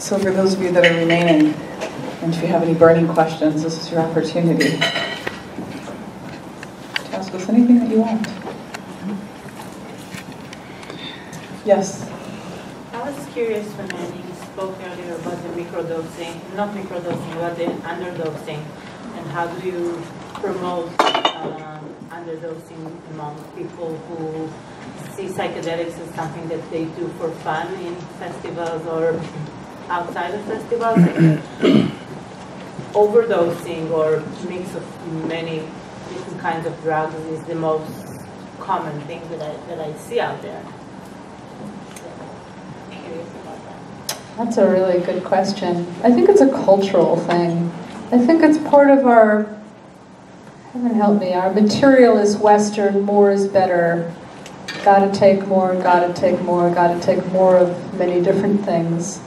So for those of you that are remaining, and if you have any burning questions, this is your opportunity to ask us anything that you want. Yes? I was curious when you spoke earlier about the microdosing, not microdosing, but the underdosing, and how do you promote underdosing among people who see psychedelics as something that they do for fun in festivals or outside of festivals? Overdosing or mix of many different kinds of drugs is the most common thing that I see out there. That's a really good question. I think it's a cultural thing. I think it's part of our, heaven help me, our material is Western, more is better. Gotta take more, gotta take more, gotta take more of many different things.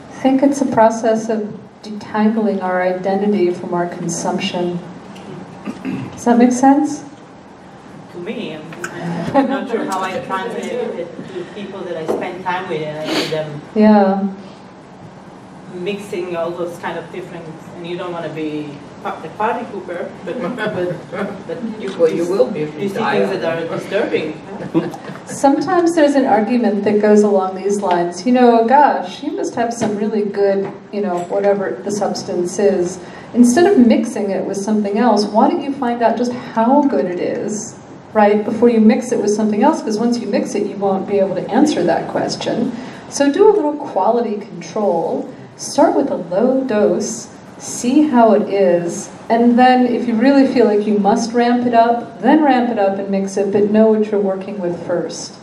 I think it's a process of detangling our identity from our consumption. Does that make sense? To me, I'm not sure how I translate it to people that I spend time with, and I see them mixing all those kind of different, and you don't want to be the party pooper, but you will be if you see things that are disturbing. Sometimes there's an argument that goes along these lines. You know, gosh, you must have some really good, you know, whatever the substance is. Instead of mixing it with something else, why don't you find out just how good it is, right, before you mix it with something else? Because once you mix it, you won't be able to answer that question. So do a little quality control. Start with a low dose, see how it is, and then if you really feel like you must ramp it up, then ramp it up and mix it, but know what you're working with first.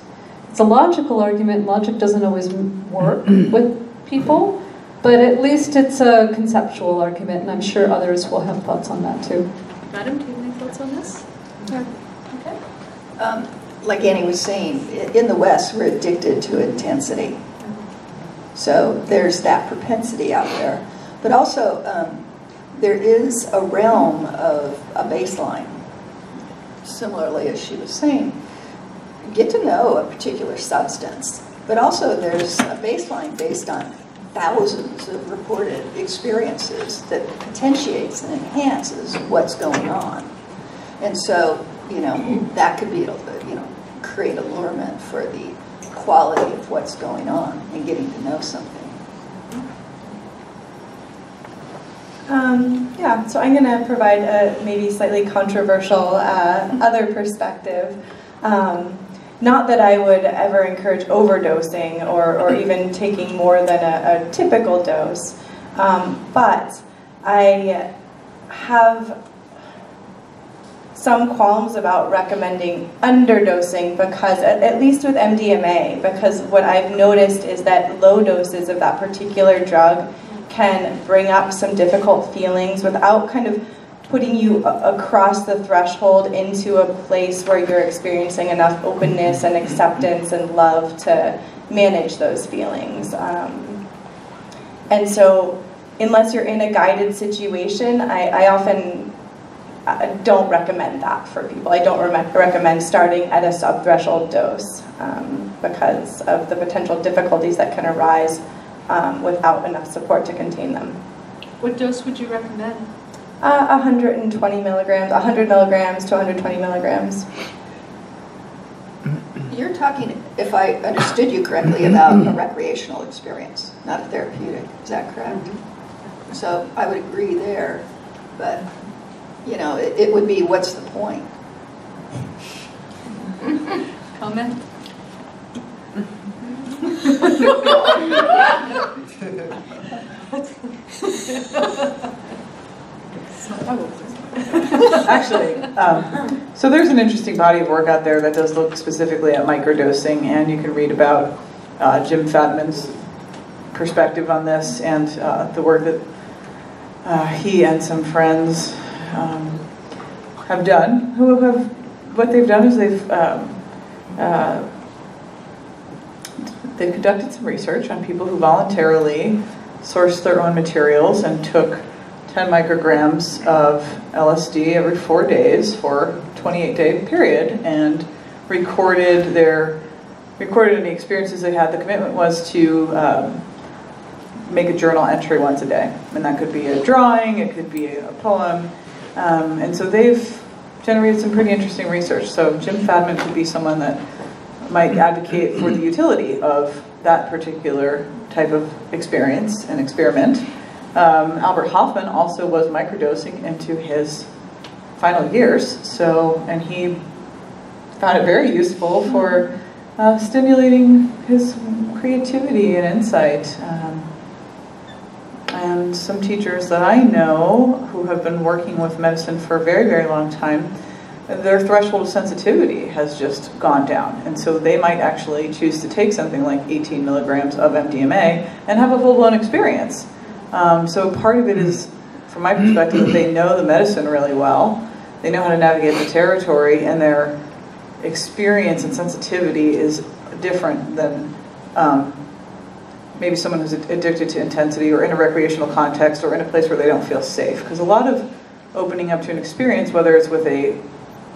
It's a logical argument. Logic doesn't always work with people, but at least it's a conceptual argument, and I'm sure others will have thoughts on that too. Madam, do you have any thoughts on this? Okay. Like Annie was saying, in the West, we're addicted to intensity. So there's that propensity out there. But also, there is a realm of a baseline. Similarly, as she was saying, get to know a particular substance. But also there's a baseline based on thousands of reported experiences that potentiates and enhances what's going on. And so, you know, that could be, you know, create allurement for the quality of what's going on and getting to know something. Yeah, so I'm going to provide a maybe slightly controversial other perspective. Not that I would ever encourage overdosing or even taking more than a typical dose, but I have some qualms about recommending underdosing because, at least with MDMA, because what I've noticed is that low doses of that particular drug can bring up some difficult feelings without kind of putting you across the threshold into a place where you're experiencing enough openness and acceptance and love to manage those feelings. And so, unless you're in a guided situation, I often don't recommend that for people. I don't recommend starting at a sub-threshold dose because of the potential difficulties that can arise without enough support to contain them. What dose would you recommend? 120 milligrams, 100 milligrams to 120 milligrams. You're talking, if I understood you correctly, about a recreational experience, not a therapeutic. Is that correct? So I would agree there, but you know, it would be, what's the point? Comment? Actually, so there's an interesting body of work out there that does look specifically at microdosing, and you can read about Jim Fatman's perspective on this and the work that he and some friends have done. What they've done is they've conducted some research on people who voluntarily sourced their own materials and took 10 micrograms of LSD every 4 days for a 28-day period and recorded any experiences they had. The commitment was to make a journal entry once a day. And that could be a drawing, it could be a poem. And so they've generated some pretty interesting research. So Jim Fadman could be someone that might advocate for the utility of that particular type of experience and experiment. Albert Hoffman also was microdosing into his final years, and he found it very useful for stimulating his creativity and insight. And some teachers that I know who have been working with medicine for a very, very long time, their threshold of sensitivity has just gone down. And so they might actually choose to take something like 18 milligrams of MDMA and have a full-blown experience. So part of it is, from my perspective, that they know the medicine really well. They know how to navigate the territory, and their experience and sensitivity is different than maybe someone who's addicted to intensity or in a recreational context or in a place where they don't feel safe. Because a lot of opening up to an experience, whether it's with a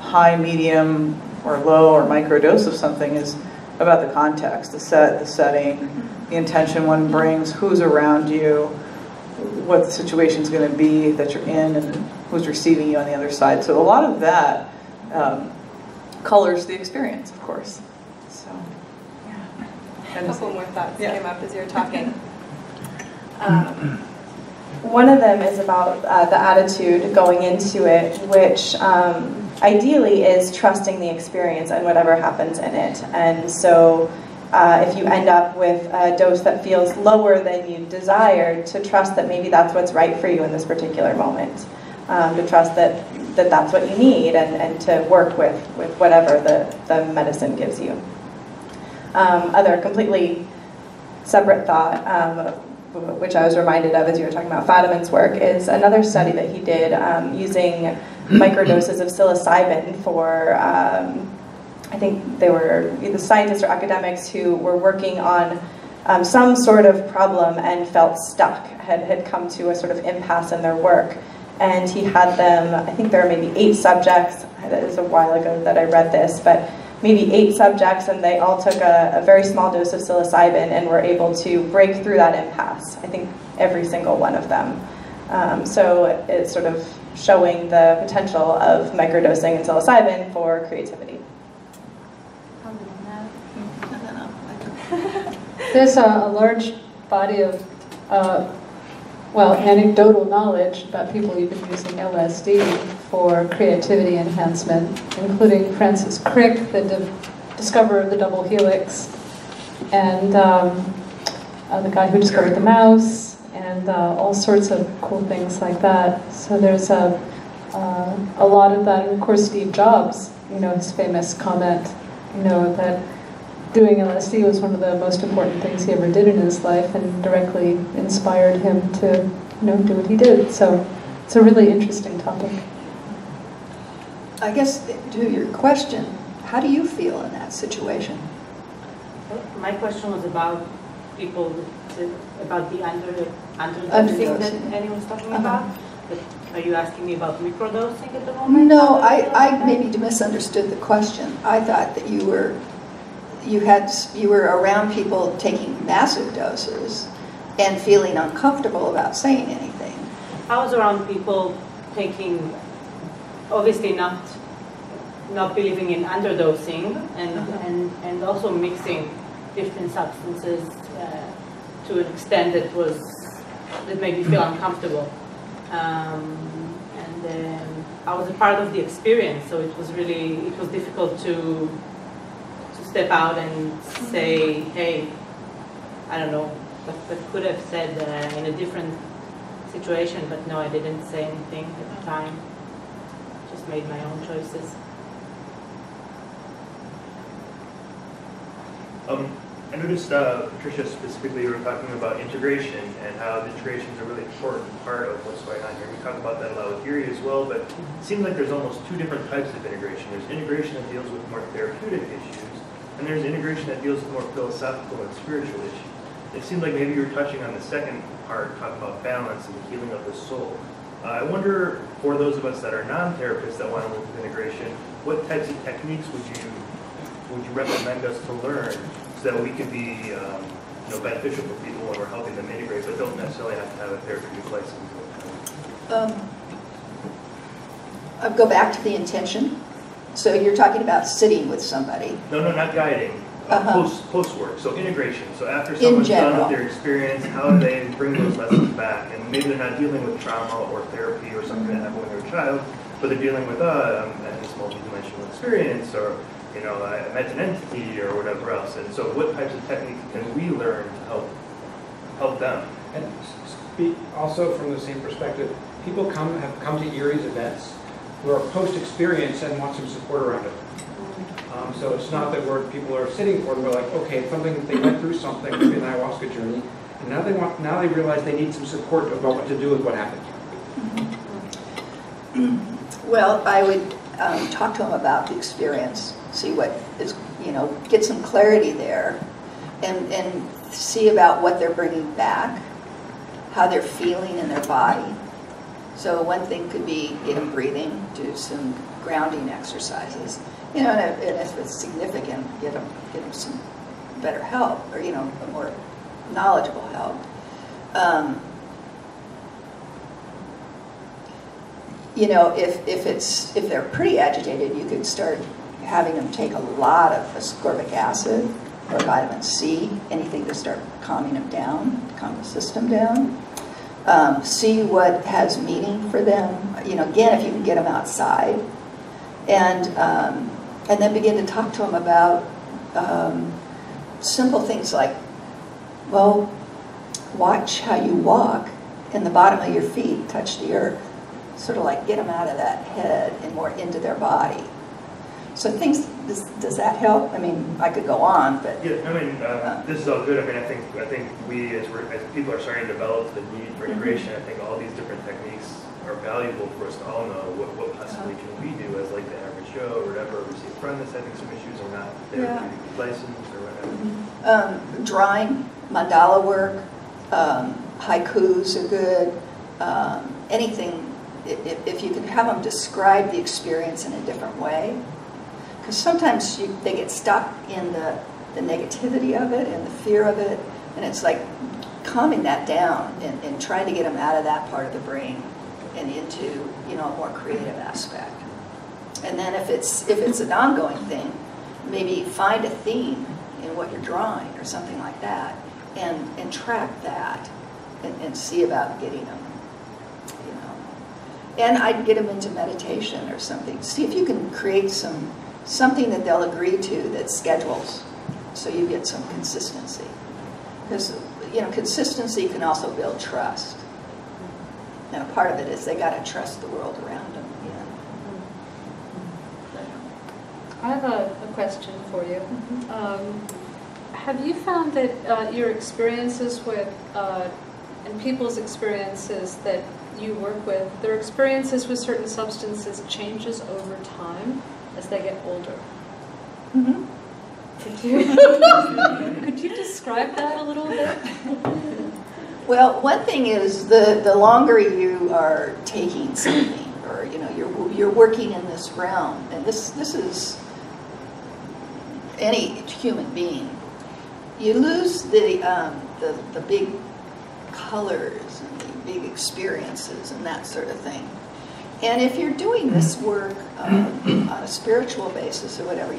high, medium, or low or micro dose of something, is about the context, the setting, the intention one brings, who's around you, what the situation's going to be that you're in, and who's receiving you on the other side. So a lot of that colors the experience, of course. So, yeah. A couple more thoughts Yeah. came up as you were talking. One of them is about the attitude going into it, which ideally is trusting the experience and whatever happens in it. And so if you end up with a dose that feels lower than you desired, to trust that maybe that's what's right for you in this particular moment. To trust that that's what you need, and to work with whatever the medicine gives you. Other completely separate thought, which I was reminded of as you were talking about Fadiman's work, is another study that he did using microdoses of psilocybin for, I think they were either scientists or academics who were working on some sort of problem and felt stuck, had come to a sort of impasse in their work. And he had them, I think there are maybe 8 subjects, that was a while ago that I read this, but maybe 8 subjects, and they all took a very small dose of psilocybin and were able to break through that impasse. I think every single one of them. So it's sort of showing the potential of microdosing and psilocybin for creativity. There's a large body of, anecdotal knowledge about people even using LSD for creativity enhancement, including Francis Crick, the discoverer of the double helix, and the guy who discovered the mouse, and all sorts of cool things like that. So there's a lot of that, and of course Steve Jobs, his famous comment, that doing LSD was one of the most important things he ever did in his life, and directly inspired him to, do what he did. So it's a really interesting topic. I guess, to your question, how do you feel in that situation? My question was about people, about the underdosing that Annie was talking about. But are you asking me about microdosing at the moment? No, I maybe misunderstood the question. I thought that you were around people taking massive doses and feeling uncomfortable about saying anything. I was around people taking, obviously not believing in underdosing, and also mixing different substances to an extent that made me feel uncomfortable. And then I was a part of the experience, so it was difficult to step out and say, hey, I don't know, but could have said in a different situation, but no, I didn't say anything at the time. Just made my own choices. I noticed, Patricia, specifically, you were talking about integration and how the integration is a really important part of what's going on here. We talk about that a lot with ERIE as well, but it seems like there's almost 2 different types of integration. There's integration that deals with more therapeutic issues, and there's integration that deals with more philosophical and spiritual issues. It seemed like maybe you were touching on the second part, talking about balance and the healing of the soul. I wonder, for those of us that are non-therapists that want to work with integration, what types of techniques would you recommend us to learn so that we can be beneficial for people when we're helping them integrate, but don't necessarily have to have a therapeutic license. I'll go back to the intention. So you're talking about sitting with somebody. No, not guiding. Post work, so integration. So after In someone's done general. with their experience, how do they bring those lessons back? And maybe they're not dealing with trauma or therapy or something that happened when they were a child, but they're dealing with this multidimensional experience, or I met an entity or whatever else. And so, what types of techniques can we learn to help them? And speak also from the same perspective, people have come to ERIE's events who are post-experience and want some support around it. So it's not that people are sitting for them, but like, okay, it's something they went through something, maybe an ayahuasca journey, and now they realize they need some support about what to do with what happened. Well, I would talk to them about the experience, see what is, get some clarity there, and see about what they're bringing back, how they're feeling in their body. So one thing could be get them breathing, do some grounding exercises, and if it's significant, get them some better help, or a more knowledgeable help. If they're pretty agitated, you could start having them take a lot of ascorbic acid or vitamin C, anything to start calming them down, calm the system down. See what has meaning for them. Again, if you can get them outside, and then begin to talk to them about simple things like, well, watch how you walk and the bottom of your feet touch the earth. Sort of like get them out of that head and more into their body. So does that help? I mean, I could go on, but yeah. This is all good. I think we as people are starting to develop the need for integration. I think all these different techniques are valuable for us to all know what possibly can we do as like the average Joe or whatever. We see a friend that's having some issues or not therapeutically licensed or whatever. Drawing, mandala work, haikus are good. Anything. If you can have them describe the experience in a different way, because sometimes they get stuck in the negativity of it and the fear of it, and it's like calming that down and trying to get them out of that part of the brain and into a more creative aspect. And then if it's an ongoing thing, maybe find a theme in what you're drawing or something like that, and track that and see about getting them. And I'd get them into meditation or something. See if you can create something that they'll agree to that schedules, so you get some consistency. Because consistency can also build trust. And a part of it is they got to trust the world around them. I have a question for you. Have you found that your experiences with, and people's experiences that you work with, their experiences with certain substances changes over time as they get older? Mm-hmm. Could you describe that a little bit? Well, one thing is the longer you are taking something, or you're working in this realm, and this is any human being, you lose the big colors and the big experiences and that sort of thing. And if you're doing this work on a spiritual basis or whatever,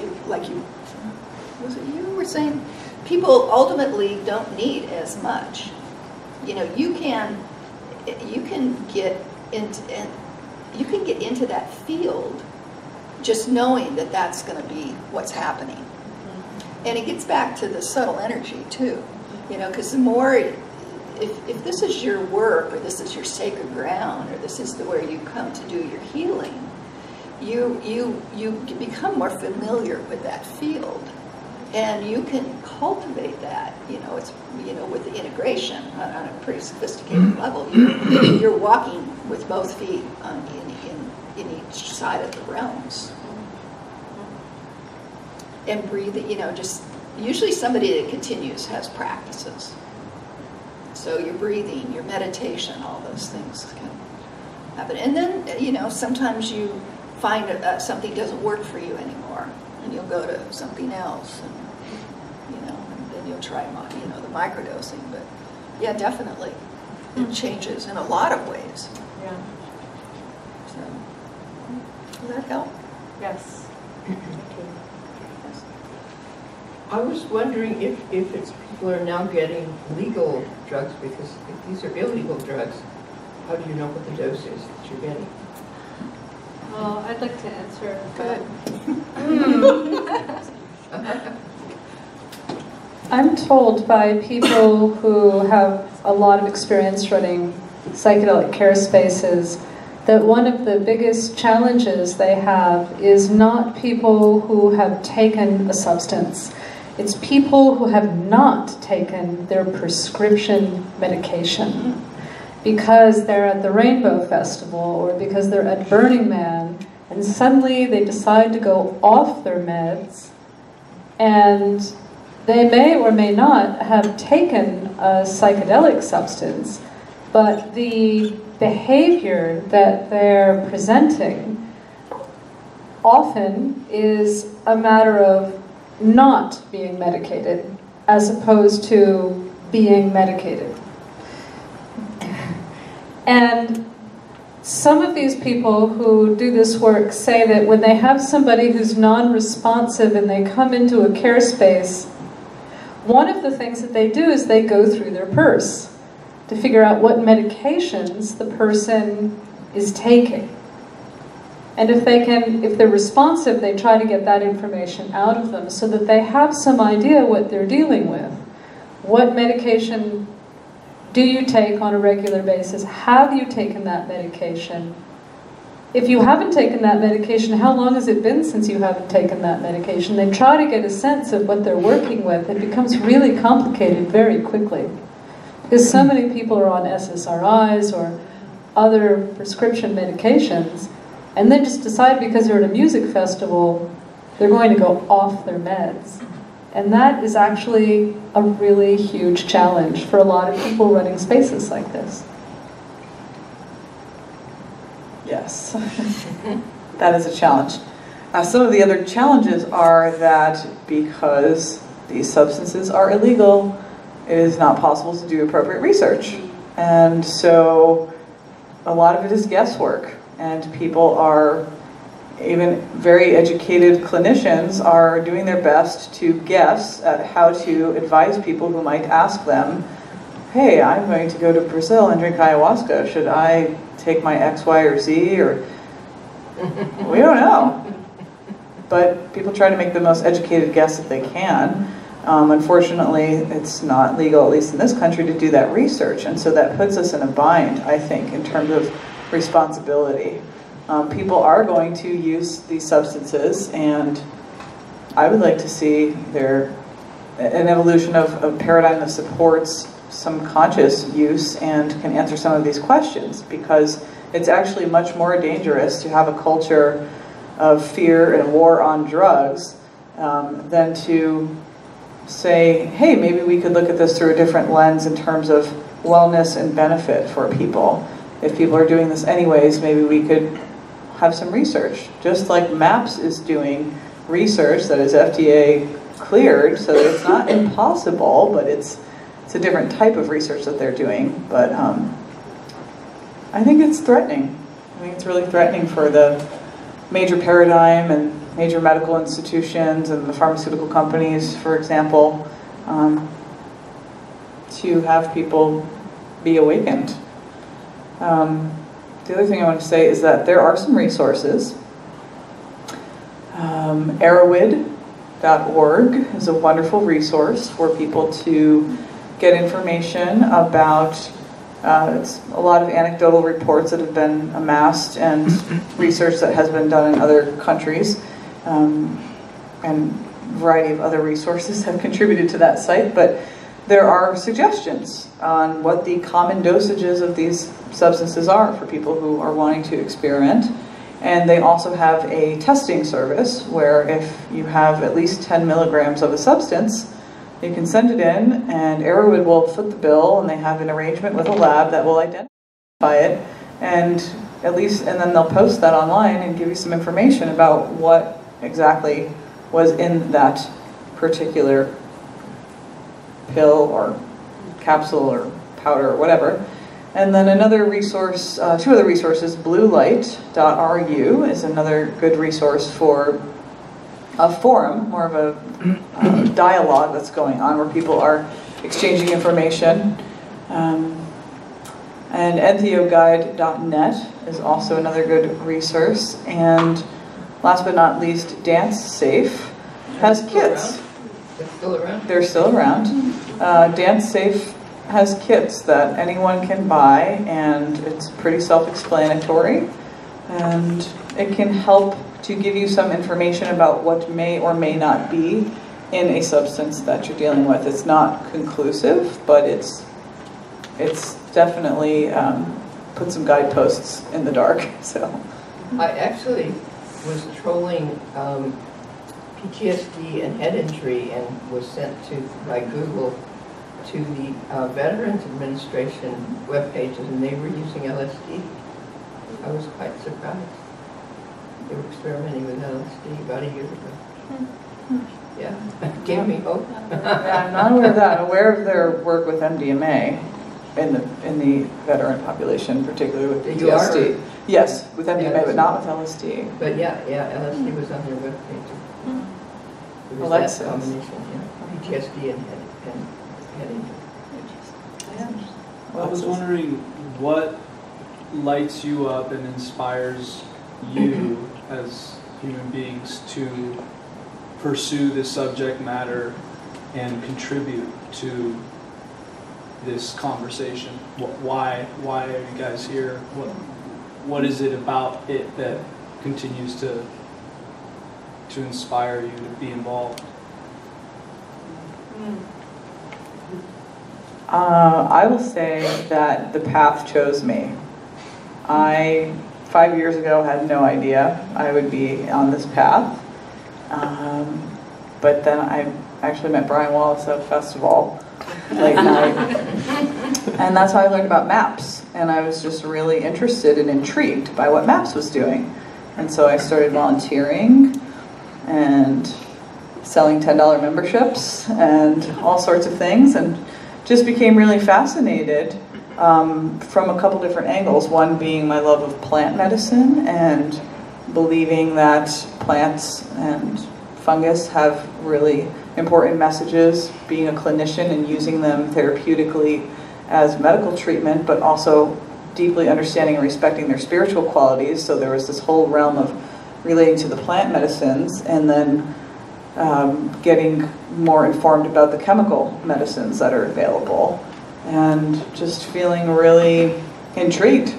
was it you were saying, people ultimately don't need as much. You can get into that field just knowing that that's going to be what's happening. And it gets back to the subtle energy too, because the more, if this is your work, or this is your sacred ground, or this is where you come to do your healing, you become more familiar with that field, and you can cultivate that. It's with the integration on a pretty sophisticated level. You're walking with both feet in each side of the realms. And breathing, just usually somebody that continues has practices. So your breathing, your meditation, all those things can happen. And then, sometimes you find something doesn't work for you anymore, and you'll go to something else, and then you'll try, the microdosing. But yeah, definitely, it changes in a lot of ways. Yeah. So, does that help? Yes. I was wondering if it's people are now getting legal drugs, because if these are illegal drugs, how do you know what the dose is that you're getting? Well, I'd like to answer. Good. I'm told by people who have a lot of experience running psychedelic care spaces that one of the biggest challenges they have is not people who have taken a substance. It's people who have not taken their prescription medication because they're at the Rainbow Festival or because they're at Burning Man, and suddenly they decide to go off their meds, and they may or may not have taken a psychedelic substance, but the behavior that they're presenting often is a matter of not being medicated as opposed to being medicated. And some of these people who do this work say that when they have somebody who's non-responsive and they come into a care space, one of the things that they do is they go through their purse to figure out what medications the person is taking. And if they're responsive, they try to get that information out of them so that they have some idea what they're dealing with. What medication do you take on a regular basis? Have you taken that medication? If you haven't taken that medication, how long has it been since you haven't taken that medication? They try to get a sense of what they're working with. It becomes really complicated very quickly, because so many people are on SSRIs or other prescription medications, and then just decide because they're at a music festival, they're going to go off their meds. And that is actually a really huge challenge for a lot of people running spaces like this. Yes, that is a challenge. Some of the other challenges are that because these substances are illegal, it is not possible to do appropriate research. And so a lot of it is guesswork. And people are, even very educated clinicians, are doing their best to guess at how to advise people who might ask them, hey, I'm going to go to Brazil and drink ayahuasca. Should I take my X, Y, or Z? Or we don't know. But people try to make the most educated guess that they can. Unfortunately, it's not legal, at least in this country, to do that research. And so that puts us in a bind, I think, in terms of responsibility. People are going to use these substances, and I would like to see an evolution of a paradigm that supports some conscious use and can answer some of these questions, because it's actually much more dangerous to have a culture of fear and war on drugs than to say, hey, maybe we could look at this through a different lens in terms of wellness and benefit for people. If people are doing this anyways, maybe we could have some research. Just like MAPS is doing research that is FDA cleared, so that it's not impossible, but it's a different type of research that they're doing. But I think it's threatening. I think it's really threatening for the major paradigm and major medical institutions and the pharmaceutical companies, for example, to have people be awakened. The other thing I want to say is that there are some resources. ERIE.org is a wonderful resource for people to get information about. It's a lot of anecdotal reports that have been amassed and research that has been done in other countries, and a variety of other resources have contributed to that site. But there are suggestions on what the common dosages of these substances are for people who are wanting to experiment. And they also have a testing service where if you have at least 10 milligrams of a substance, you can send it in, and ERIE will foot the bill, and they have an arrangement with a lab that will identify it, and then they'll post that online and give you some information about what exactly was in that particular pill or capsule or powder or whatever. And then another resource, two other resources, bluelight.ru is another good resource for a forum, more of a dialogue that's going on where people are exchanging information. And entheoguide.net is also another good resource. And last but not least, Dance Safe has kits. They're still around? They're still around. Dance Safe has kits that anyone can buy, and it's pretty self-explanatory. And it can help to give you some information about what may or may not be in a substance that you're dealing with. It's not conclusive, but it's definitely put some guideposts in the dark. So I actually was trolling PTSD and head injury and was sent to by Google to the Veterans Administration web pages, and they were using LSD. I was quite surprised. They were experimenting with LSD about a year ago. Yeah, gave me hope. yeah, I'm not aware of that. I'm aware of their work with MDMA in the veteran population, particularly with PTSD. You are? Yes, with MDMA, Yeah, but not with LSD. But yeah, LSD was on their web page. It was Alexis. that combination, yeah. PTSD and head injury. I was wondering what lights you up and inspires you as human beings to pursue this subject matter and contribute to this conversation. Why are you guys here? What is it about it that continues to inspire you to be involved? I will say that the path chose me. I, 5 years ago, had no idea I would be on this path. But then I actually met Brian Wallace at a festival late night. And that's how I learned about MAPS. And I was just really interested and intrigued by what MAPS was doing. And so I started volunteering and selling $10 memberships and all sorts of things, and just became really fascinated from a couple different angles. One being my love of plant medicine and believing that plants and fungus have really important messages, being a clinician and using them therapeutically as medical treatment, but also deeply understanding and respecting their spiritual qualities. So there was this whole realm of relating to the plant medicines, and then getting more informed about the chemical medicines that are available, and just feeling really intrigued,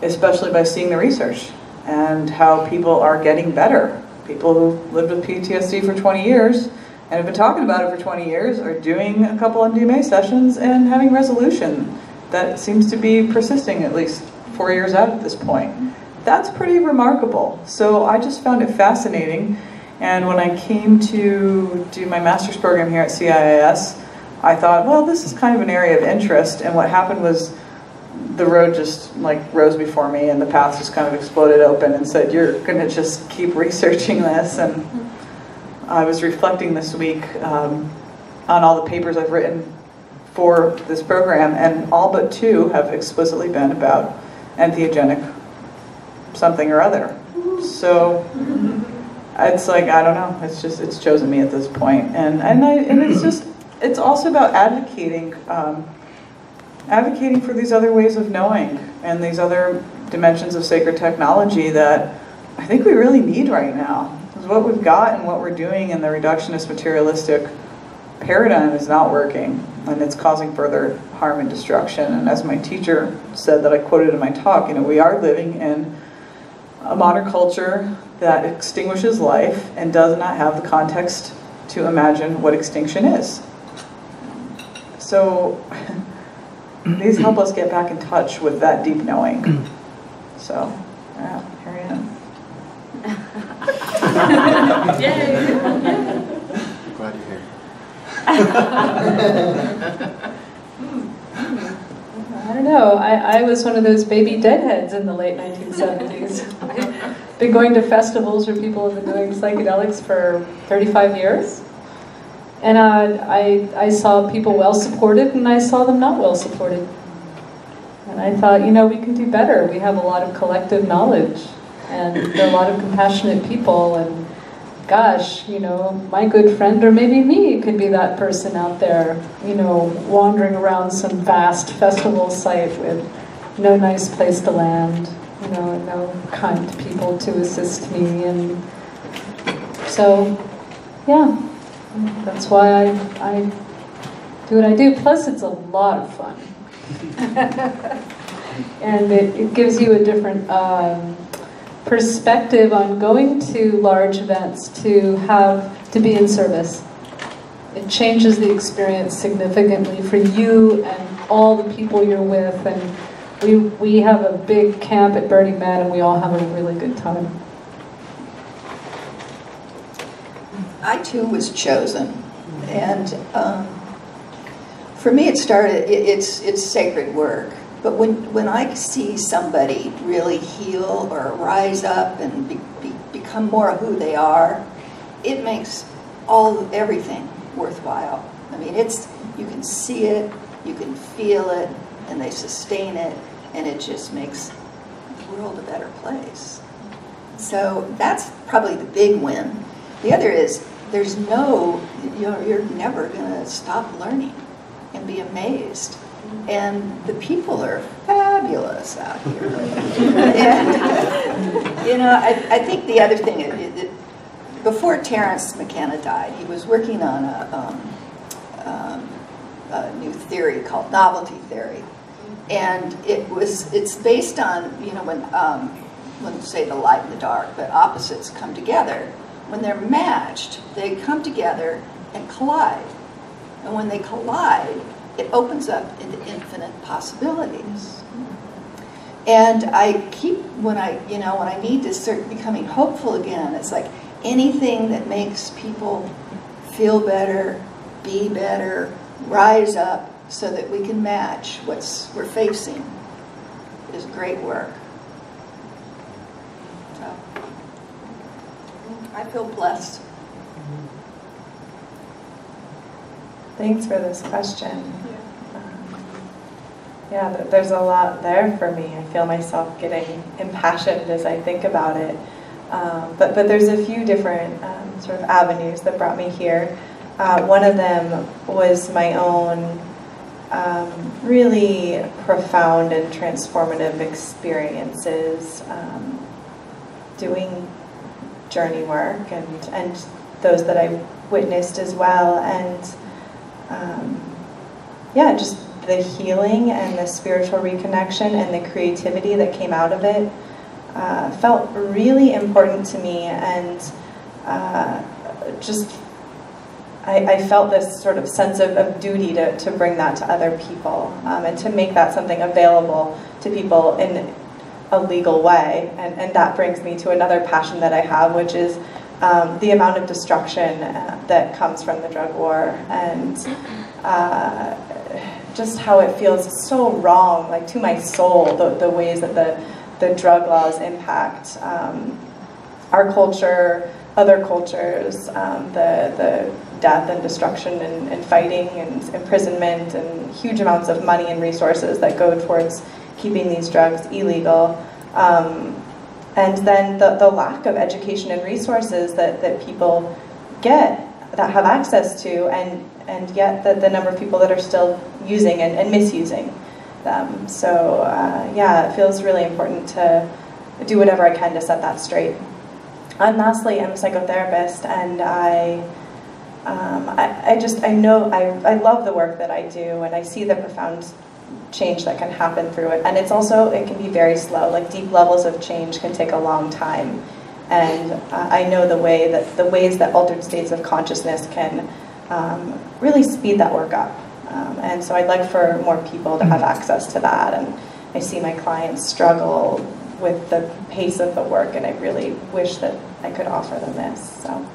especially by seeing the research and how people are getting better. People who lived with PTSD for 20 years and have been talking about it for 20 years are doing a couple MDMA sessions and having resolution that seems to be persisting at least 4 years out at this point. That's pretty remarkable. So I just found it fascinating. And when I came to do my master's program here at CIIS, I thought, well, this is kind of an area of interest. And what happened was the road just like rose before me, and the path just kind of exploded open and said, you're going to just keep researching this. And I was reflecting this week on all the papers I've written for this program, and all but 2 have explicitly been about entheogenic something or other. So it's like, I don't know, it's chosen me at this point. And it's also about advocating for these other ways of knowing and these other dimensions of sacred technology that I think we really need right now. Because what we've got and what we're doing in the reductionist materialistic paradigm is not working, and it's causing further harm and destruction. And as my teacher said, that I quoted in my talk, we are living in a modern culture that extinguishes life and does not have the context to imagine what extinction is. So these help us get back in touch with that deep knowing. So, yeah, here I am. Yay! I'm glad you're here. I don't know. I was one of those baby deadheads in the late 1970s. I've been going to festivals where people have been doing psychedelics for 35 years. And I saw people well supported, and I saw them not well supported. And I thought, you know, we can do better. We have a lot of collective knowledge, and there are a lot of compassionate people, and gosh, you know, my good friend, or maybe me, could be that person out there, you know, wandering around some vast festival site with no nice place to land, you know, and no kind people to assist me. And so, yeah, that's why I do what I do. Plus, it's a lot of fun. And it gives you a different perspective on going to large events to be in service. It changes the experience significantly for you and all the people you're with. And we have a big camp at Burning Man, and we all have a really good time. I too was chosen, and for me it started. It's sacred work. But when I see somebody really heal or rise up and become more of who they are, it makes everything worthwhile. I mean, you can see it, you can feel it, and they sustain it, and it just makes the world a better place. So that's probably the big win. The other is you're never going to stop learning and be amazed. And the people are fabulous out here. And, you know, I think the other thing, before Terence McKenna died, he was working on a new theory called novelty theory. And it's based on, you know, when say the light and the dark, but opposites come together. When they're matched, they come together and collide. And when they collide, it opens up into infinite possibilities. And I keep, when I need to start becoming hopeful again, it's like anything that makes people feel better, be better, rise up so that we can match what we're facing is great work. So, I feel blessed. Thanks for this question. Yeah, there's a lot there for me. I feel myself getting impassioned as I think about it. But there's a few different sort of avenues that brought me here. One of them was my own really profound and transformative experiences doing journey work and those that I witnessed as well. And yeah, just the healing and the spiritual reconnection and the creativity that came out of it felt really important to me, and I felt this sort of sense of duty to bring that to other people and to make that something available to people in a legal way. And that brings me to another passion that I have, which is the amount of destruction that comes from the drug war, and just how it feels so wrong, like to my soul, the ways that the drug laws impact our culture, other cultures, the death and destruction and fighting and imprisonment and huge amounts of money and resources that go towards keeping these drugs illegal. And then the lack of education and resources that people get, that have access to, and yet the number of people that are still using and misusing them. So yeah, it feels really important to do whatever I can to set that straight. And lastly, I'm a psychotherapist, and I love the work that I do, and I see the profound change that can happen through it. And it can be very slow. Like, deep levels of change can take a long time. And I know the ways that altered states of consciousness can really speed that work up. And so I'd like for more people to have access to that. And I see my clients struggle with the pace of the work, and I really wish that I could offer them this. So.